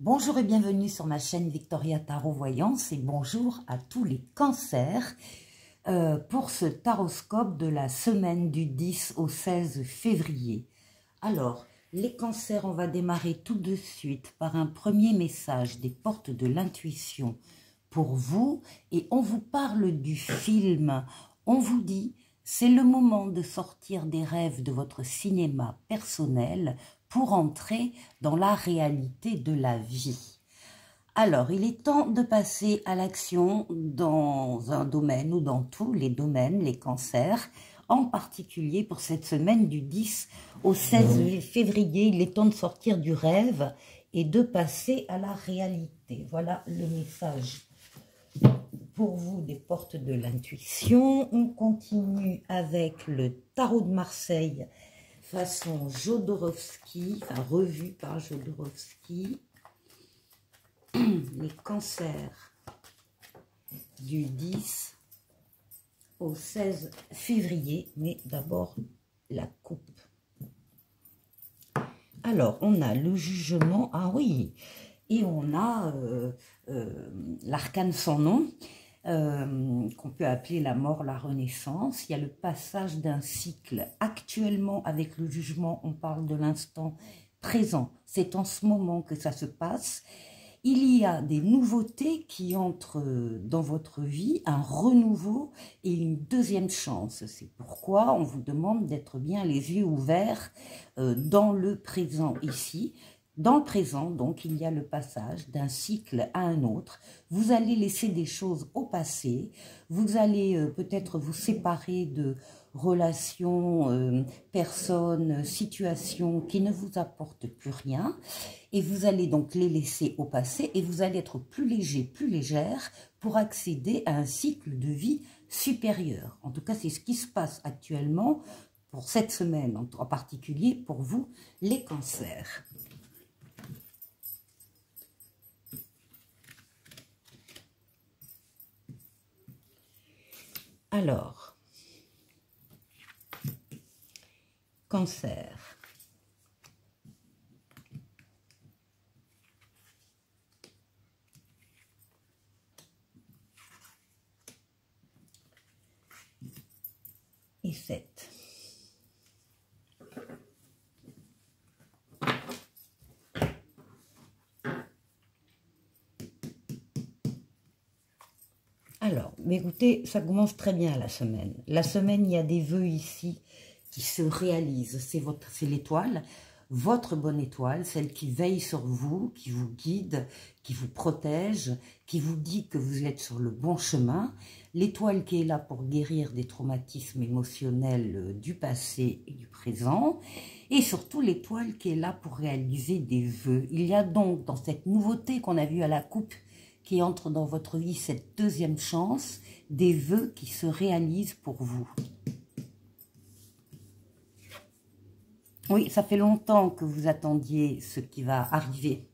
Bonjour et bienvenue sur ma chaîne Victoria Tarot Voyance et bonjour à tous les cancers pour ce taroscope de la semaine du 10 au 16 février. Alors, les cancers, on va démarrer tout de suite par un premier message des portes de l'intuition pour vous et on vous parle du film. On vous dit, c'est le moment de sortir des rêves de votre cinéma personnel pour entrer dans la réalité de la vie. Alors, il est temps de passer à l'action dans un domaine ou dans tous les domaines, les cancers, en particulier pour cette semaine du 10 au 16 février. Il est temps de sortir du rêve et de passer à la réalité. Voilà le message pour vous des portes de l'intuition. On continue avec le tarot de Marseille façon Jodorowsky, enfin revue par Jodorowsky. Les cancers du 10 au 16 février, mais d'abord la coupe. Alors, on a le jugement, ah oui, et on a l'arcane sans nom, qu'on peut appeler la mort, la renaissance. Il y a le passage d'un cycle. Actuellement, avec le jugement, on parle de l'instant présent. C'est en ce moment que ça se passe. Il y a des nouveautés qui entrent dans votre vie, un renouveau et une deuxième chance. C'est pourquoi on vous demande d'être bien les yeux ouverts dans le présent ici. Dans le présent, donc, il y a le passage d'un cycle à un autre. Vous allez laisser des choses au passé. Vous allez peut-être vous séparer de relations, personnes, situations qui ne vous apportent plus rien. Et vous allez donc les laisser au passé et vous allez être plus léger, plus légère pour accéder à un cycle de vie supérieur. En tout cas, c'est ce qui se passe actuellement pour cette semaine, en particulier pour vous, les cancers. Alors, cancer. Et 7. Alors, mais écoutez, ça commence très bien la semaine. La semaine, il y a des vœux ici qui se réalisent. C'est l'étoile, votre bonne étoile, celle qui veille sur vous, qui vous guide, qui vous protège, qui vous dit que vous êtes sur le bon chemin. L'étoile qui est là pour guérir des traumatismes émotionnels du passé et du présent. Et surtout l'étoile qui est là pour réaliser des vœux. Il y a donc dans cette nouveauté qu'on a vue à la coupe, qui entre dans votre vie, cette deuxième chance, des vœux qui se réalisent pour vous. Oui, ça fait longtemps que vous attendiez ce qui va arriver.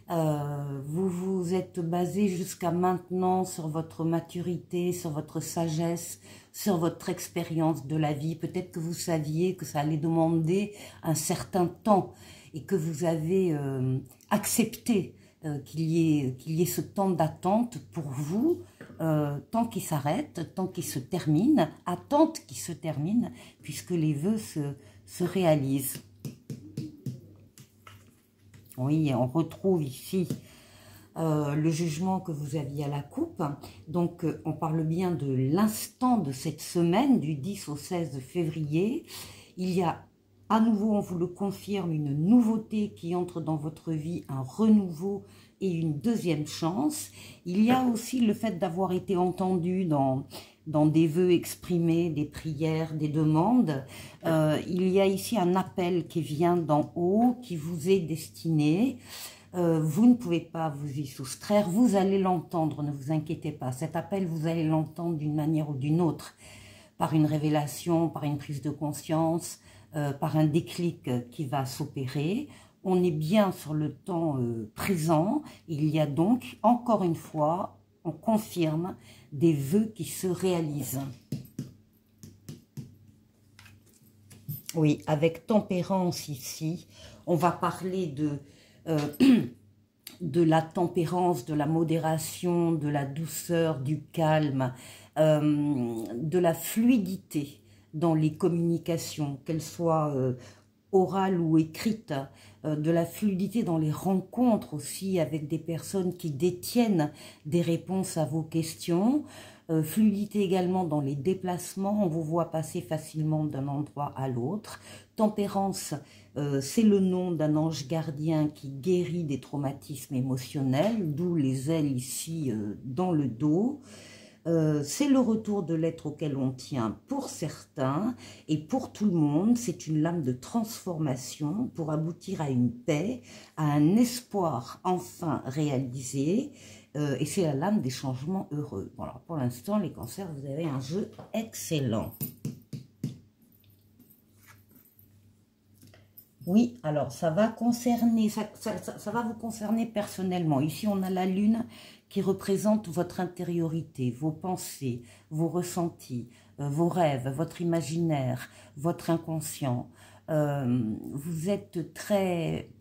Vous vous êtes basé jusqu'à maintenant sur votre maturité, sur votre sagesse, sur votre expérience de la vie. Peut-être que vous saviez que ça allait demander un certain temps et que vous avez accepté qu'il y ait ce temps d'attente pour vous, temps qui s'arrête, temps qui se termine, attente qui se termine, puisque les vœux se réalisent. Oui, on retrouve ici le jugement que vous aviez à la coupe. Donc, on parle bien de l'instant de cette semaine, du 10 au 16 février. Il y a à nouveau, on vous le confirme, une nouveauté qui entre dans votre vie, un renouveau et une deuxième chance. Il y a aussi le fait d'avoir été entendu dans des vœux exprimés, des prières, des demandes. Il y a ici un appel qui vient d'en haut, qui vous est destiné. Vous ne pouvez pas vous y soustraire, vous allez l'entendre, ne vous inquiétez pas. Cet appel, vous allez l'entendre d'une manière ou d'une autre, par une révélation, par une prise de conscience, par un déclic qui va s'opérer. On est bien sur le temps présent. Il y a donc, encore une fois, on confirme des vœux qui se réalisent. Oui, avec tempérance ici, on va parler de de la tempérance, de la modération, de la douceur, du calme, de la fluidité dans les communications, qu'elles soient orales ou écrites, de la fluidité dans les rencontres aussi avec des personnes qui détiennent des réponses à vos questions, fluidité également dans les déplacements, on vous voit passer facilement d'un endroit à l'autre. Tempérance, c'est le nom d'un ange gardien qui guérit des traumatismes émotionnels, d'où les ailes ici dans le dos. C'est le retour de l'être auquel on tient pour certains et pour tout le monde. C'est une lame de transformation pour aboutir à une paix, à un espoir enfin réalisé. Et c'est la lame des changements heureux. Bon, alors pour l'instant, les cancers, vous avez un jeu excellent. Oui, alors ça va concerner, ça va vous concerner personnellement. Ici, on a la lune qui représente votre intériorité, vos pensées, vos ressentis, vos rêves, votre imaginaire, votre inconscient. Vous êtes très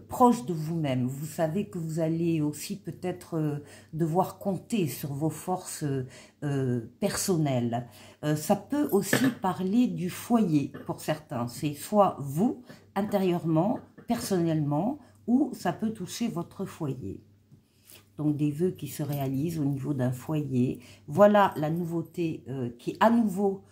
proche de vous-même. Vous savez que vous allez aussi peut-être devoir compter sur vos forces personnelles. Ça peut aussi parler du foyer pour certains. C'est soit vous, intérieurement, personnellement, ou ça peut toucher votre foyer. Donc des vœux qui se réalisent au niveau d'un foyer. Voilà la nouveauté qui à nouveau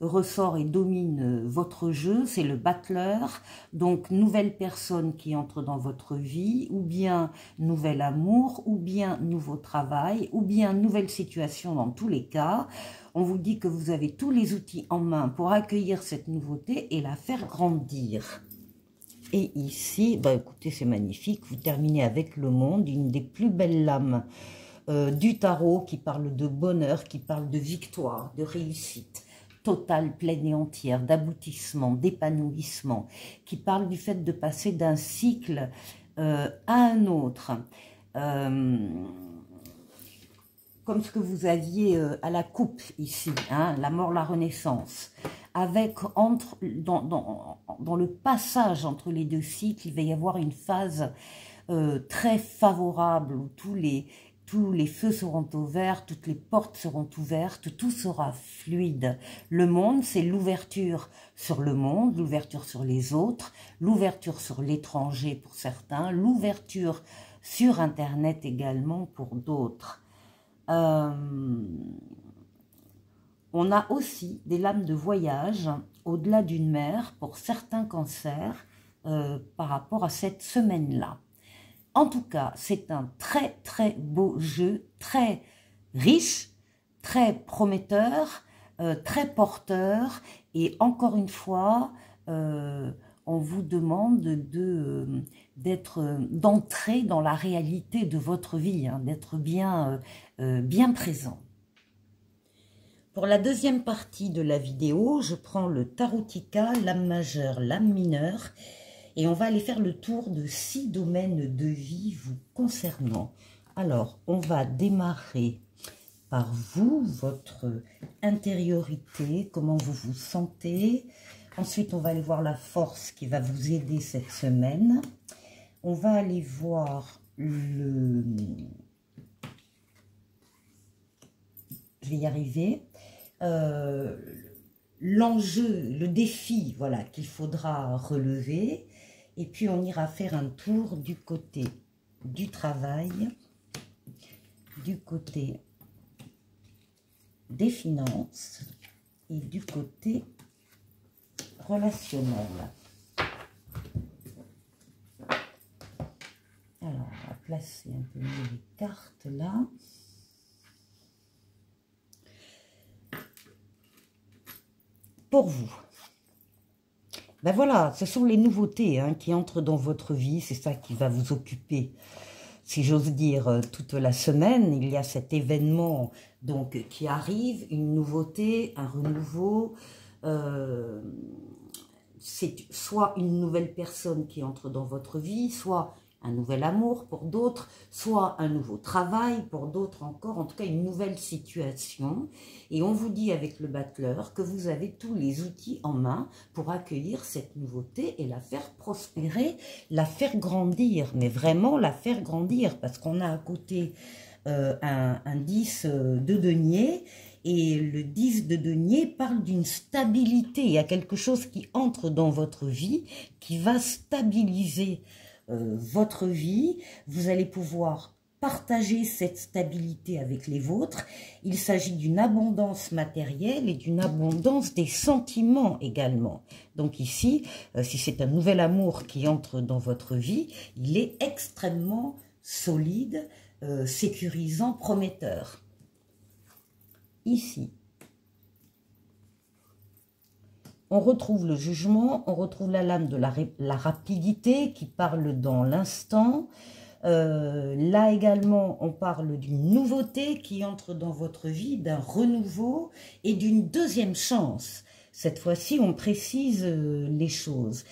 ressort et domine votre jeu, c'est le battleur. Donc nouvelle personne qui entre dans votre vie, ou bien nouvel amour, ou bien nouveau travail, ou bien nouvelle situation. Dans tous les cas, on vous dit que vous avez tous les outils en main pour accueillir cette nouveauté et la faire grandir. Et ici, bah écoutez, c'est magnifique, vous terminez avec le monde, une des plus belles lames du tarot qui parle de bonheur, qui parle de victoire, de réussite totale, pleine et entière, d'aboutissement, d'épanouissement, qui parle du fait de passer d'un cycle à un autre. Comme ce que vous aviez à la coupe ici, hein, la mort, la renaissance. Avec, dans le passage entre les deux cycles, il va y avoir une phase très favorable où tous les feux seront ouverts, toutes les portes seront ouvertes, tout sera fluide. Le monde, c'est l'ouverture sur le monde, l'ouverture sur les autres, l'ouverture sur l'étranger pour certains, l'ouverture sur Internet également pour d'autres. On a aussi des lames de voyage au-delà d'une mer pour certains cancers par rapport à cette semaine-là. En tout cas, c'est un très très beau jeu, très riche, très prometteur, très porteur. Et encore une fois, on vous demande d'entrer dans la réalité de votre vie, hein, d'être bien présent. Pour la deuxième partie de la vidéo, je prends le Tarotica, lame majeure, lame mineure, et on va aller faire le tour de 6 domaines de vie vous concernant. Alors, on va démarrer par vous, votre intériorité, comment vous vous sentez. Ensuite, on va aller voir la force qui va vous aider cette semaine. On va aller voir le... Je vais y arriver. L'enjeu, le défi, voilà, qu'il faudra relever. Et puis, on ira faire un tour du côté du travail, du côté des finances et du côté relationnel. Alors, on va placer un peu mieux les cartes là. Pour vous. Ben voilà, ce sont les nouveautés hein, qui entrent dans votre vie, c'est ça qui va vous occuper, si j'ose dire, toute la semaine. Il y a cet événement donc qui arrive, une nouveauté, un renouveau, c'est soit une nouvelle personne qui entre dans votre vie, soit un nouvel amour pour d'autres, soit un nouveau travail pour d'autres encore, en tout cas une nouvelle situation. Et on vous dit avec le battleur que vous avez tous les outils en main pour accueillir cette nouveauté et la faire prospérer, la faire grandir, mais vraiment la faire grandir, parce qu'on a à côté un 10 de denier, et le 10 de denier parle d'une stabilité. Il y a quelque chose qui entre dans votre vie, qui va stabiliser votre vie. Vous allez pouvoir partager cette stabilité avec les vôtres. Il s'agit d'une abondance matérielle et d'une abondance des sentiments également. Donc ici, si c'est un nouvel amour qui entre dans votre vie, il est extrêmement solide, sécurisant, prometteur. Ici, on retrouve le jugement, on retrouve la lame de la rapidité qui parle dans l'instant. Là également, on parle d'une nouveauté qui entre dans votre vie, d'un renouveau et d'une deuxième chance. Cette fois-ci, on précise les choses.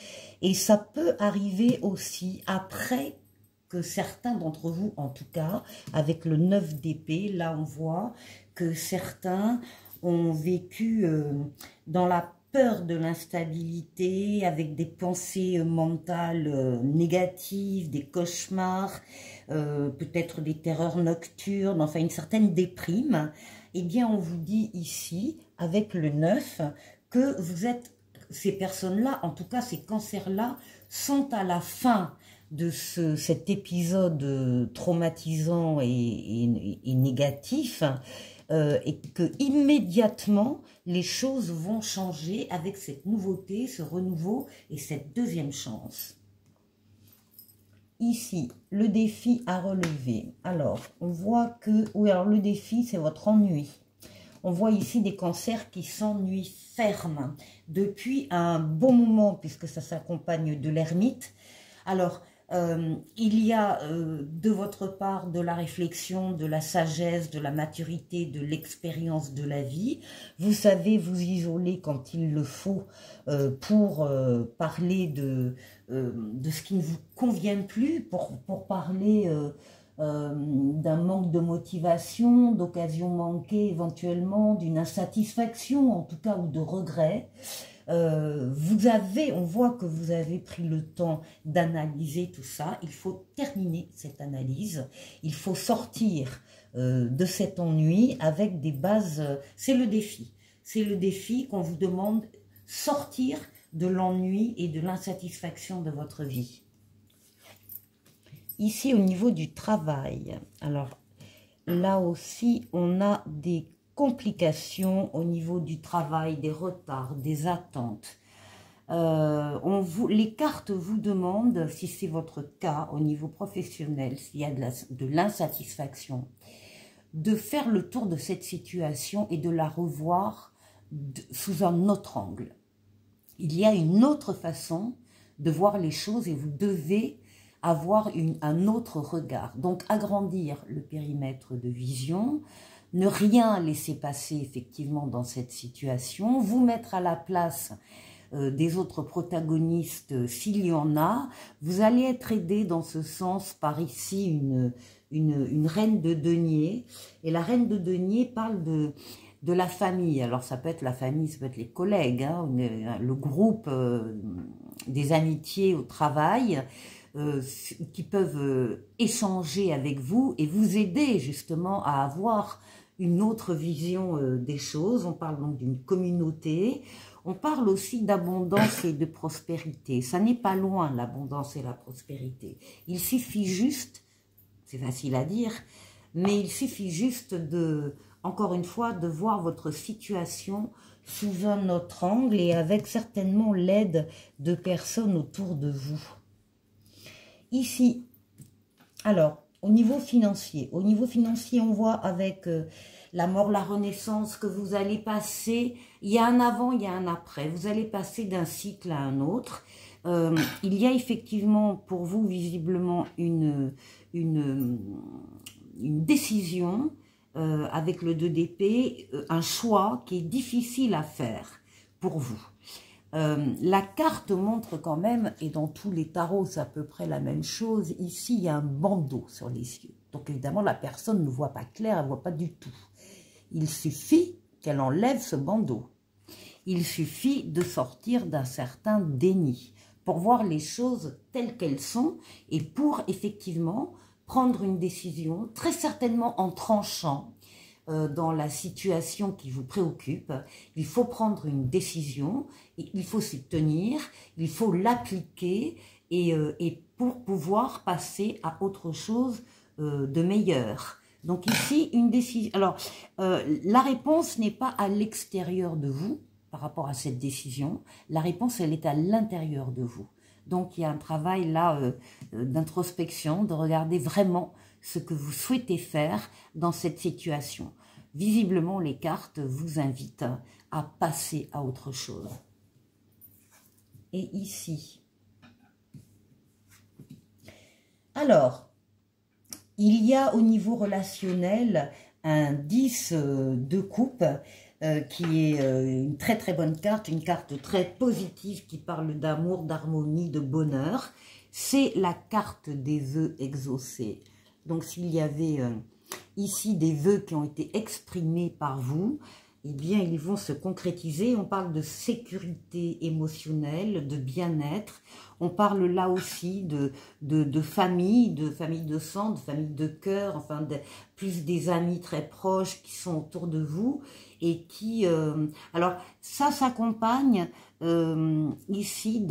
Et ça peut arriver aussi après que certains d'entre vous, en tout cas, avec le 9 d'épée, là on voit que certains ont vécu dans la peur de l'instabilité, avec des pensées mentales négatives, des cauchemars, peut-être des terreurs nocturnes, enfin une certaine déprime. Eh bien, on vous dit ici, avec le 9, que vous êtes, ces personnes-là, en tout cas ces cancers-là, sont à la fin de cet épisode traumatisant et négatif, et que immédiatement les choses vont changer avec cette nouveauté, ce renouveau et cette deuxième chance. Ici, le défi à relever. Alors, on voit que, oui, alors le défi, c'est votre ennui. On voit ici des cancers qui s'ennuient fermes depuis un bon moment, puisque ça s'accompagne de l'ermite. Alors, il y a de votre part de la réflexion, de la sagesse, de la maturité, de l'expérience de la vie. Vous savez vous isoler quand il le faut pour parler de ce qui ne vous convient plus, pour parler d'un manque de motivation, d'occasions manquées éventuellement, d'une insatisfaction en tout cas ou de regret. On voit que vous avez pris le temps d'analyser tout ça. Il faut terminer cette analyse. Il faut sortir de cet ennui avec des bases. C'est le défi. C'est le défi qu'on vous demande, sortir de l'ennui et de l'insatisfaction de votre vie. Ici, au niveau du travail, alors là aussi, on a des complications au niveau du travail, des retards, des attentes. Les cartes vous demandent, si c'est votre cas au niveau professionnel, s'il y a de l'insatisfaction, de faire le tour de cette situation et de la revoir sous un autre angle. Il y a une autre façon de voir les choses et vous devez avoir un autre regard. Donc agrandir le périmètre de vision, ne rien laisser passer effectivement dans cette situation, vous mettre à la place des autres protagonistes s'il y en a. Vous allez être aidé dans ce sens par ici une reine de denier. Et la reine de denier parle de la famille. Alors ça peut être la famille, ça peut être les collègues, hein, le groupe des amitiés au travail, qui peuvent échanger avec vous et vous aider justement à avoir une autre vision des choses. On parle donc d'une communauté. On parle aussi d'abondance et de prospérité. Ça n'est pas loin, l'abondance et la prospérité. Il suffit juste, c'est facile à dire, mais il suffit juste encore une fois, de voir votre situation sous un autre angle et avec certainement l'aide de personnes autour de vous. Ici, alors, au niveau financier, on voit avec la mort, la renaissance, que vous allez passer, il y a un avant, il y a un après, vous allez passer d'un cycle à un autre. Il y a effectivement pour vous visiblement une décision avec le 2 d'épée, un choix qui est difficile à faire pour vous. La carte montre quand même, et dans tous les tarots c'est à peu près la même chose, ici il y a un bandeau sur les yeux. Donc évidemment la personne ne voit pas clair, elle ne voit pas du tout. Il suffit qu'elle enlève ce bandeau. Il suffit de sortir d'un certain déni pour voir les choses telles qu'elles sont et pour effectivement prendre une décision, très certainement en tranchant dans la situation qui vous préoccupe. Il faut prendre une décision, et il faut s'y tenir, il faut l'appliquer et pour pouvoir passer à autre chose de meilleur. Donc ici, une décision. Alors, la réponse n'est pas à l'extérieur de vous par rapport à cette décision. La réponse, elle est à l'intérieur de vous. Donc, il y a un travail là d'introspection, de regarder vraiment ce que vous souhaitez faire dans cette situation. Visiblement, les cartes vous invitent à passer à autre chose. Et ici. Alors, il y a au niveau relationnel un 10 de coupe qui est une très très bonne carte, une carte très positive qui parle d'amour, d'harmonie, de bonheur. C'est la carte des vœux exaucés. Donc s'il y avait ici des vœux qui ont été exprimés par vous, eh bien ils vont se concrétiser. On parle de sécurité émotionnelle, de bien-être. On parle là aussi de famille de sang, de famille de cœur, enfin plus des amis très proches qui sont autour de vous et qui... alors ça s'accompagne ici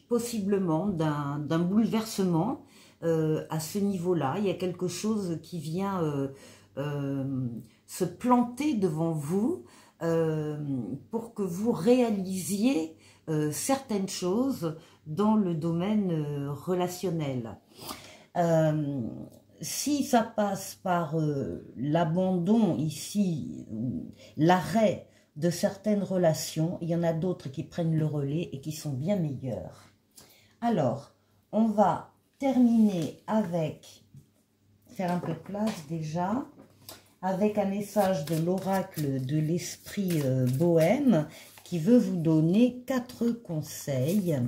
possiblement d'un bouleversement à ce niveau-là. Il y a quelque chose qui vient se planter devant vous pour que vous réalisiez certaines choses dans le domaine relationnel. Si ça passe par l'abandon ici, l'arrêt de certaines relations, il y en a d'autres qui prennent le relais et qui sont bien meilleures. Alors, on va terminer avec, faire un peu de place déjà, avec un message de l'oracle de l'esprit bohème qui veut vous donner 4 conseils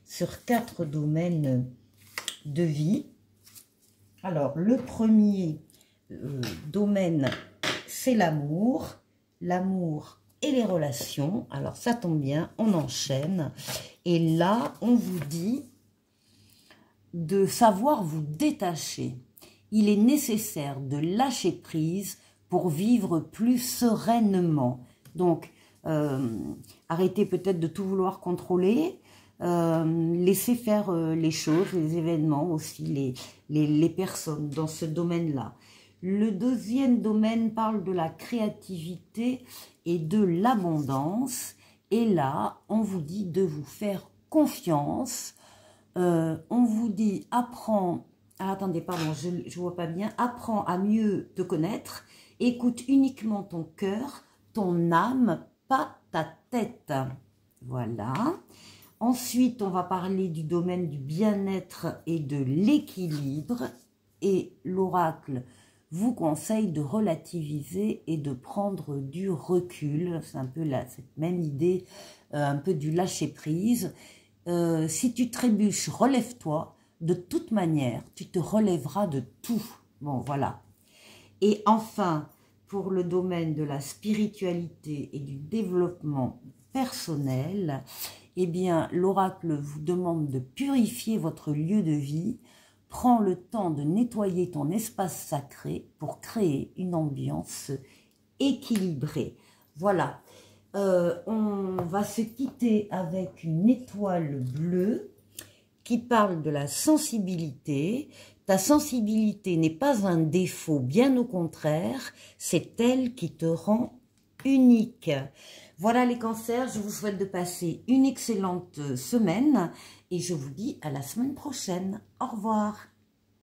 sur 4 domaines de vie. Alors, le premier domaine, c'est l'amour. L'amour et les relations. Alors, ça tombe bien, on enchaîne. Et là, on vous dit de savoir vous détacher. Il est nécessaire de lâcher prise pour vivre plus sereinement. Donc, arrêtez peut-être de tout vouloir contrôler. Laissez faire les choses, les événements aussi, les personnes dans ce domaine-là. Le deuxième domaine parle de la créativité et de l'abondance. Et là, on vous dit de vous faire confiance. On vous dit, apprends... Ah, attendez, pardon, je ne vois pas bien. Apprends à mieux te connaître. Écoute uniquement ton cœur, ton âme, pas ta tête. Voilà. Ensuite, on va parler du domaine du bien-être et de l'équilibre. Et l'oracle vous conseille de relativiser et de prendre du recul. C'est un peu cette même idée, un peu du lâcher-prise. Si tu trébuches, relève-toi. De toute manière, tu te relèveras de tout. Bon, voilà. Et enfin, pour le domaine de la spiritualité et du développement personnel, eh bien, l'oracle vous demande de purifier votre lieu de vie. Prends le temps de nettoyer ton espace sacré pour créer une ambiance équilibrée. Voilà. On va se quitter avec une étoile bleue qui parle de la sensibilité. Ta sensibilité n'est pas un défaut, bien au contraire, c'est elle qui te rend unique. Voilà les cancers, je vous souhaite de passer une excellente semaine et je vous dis à la semaine prochaine. Au revoir.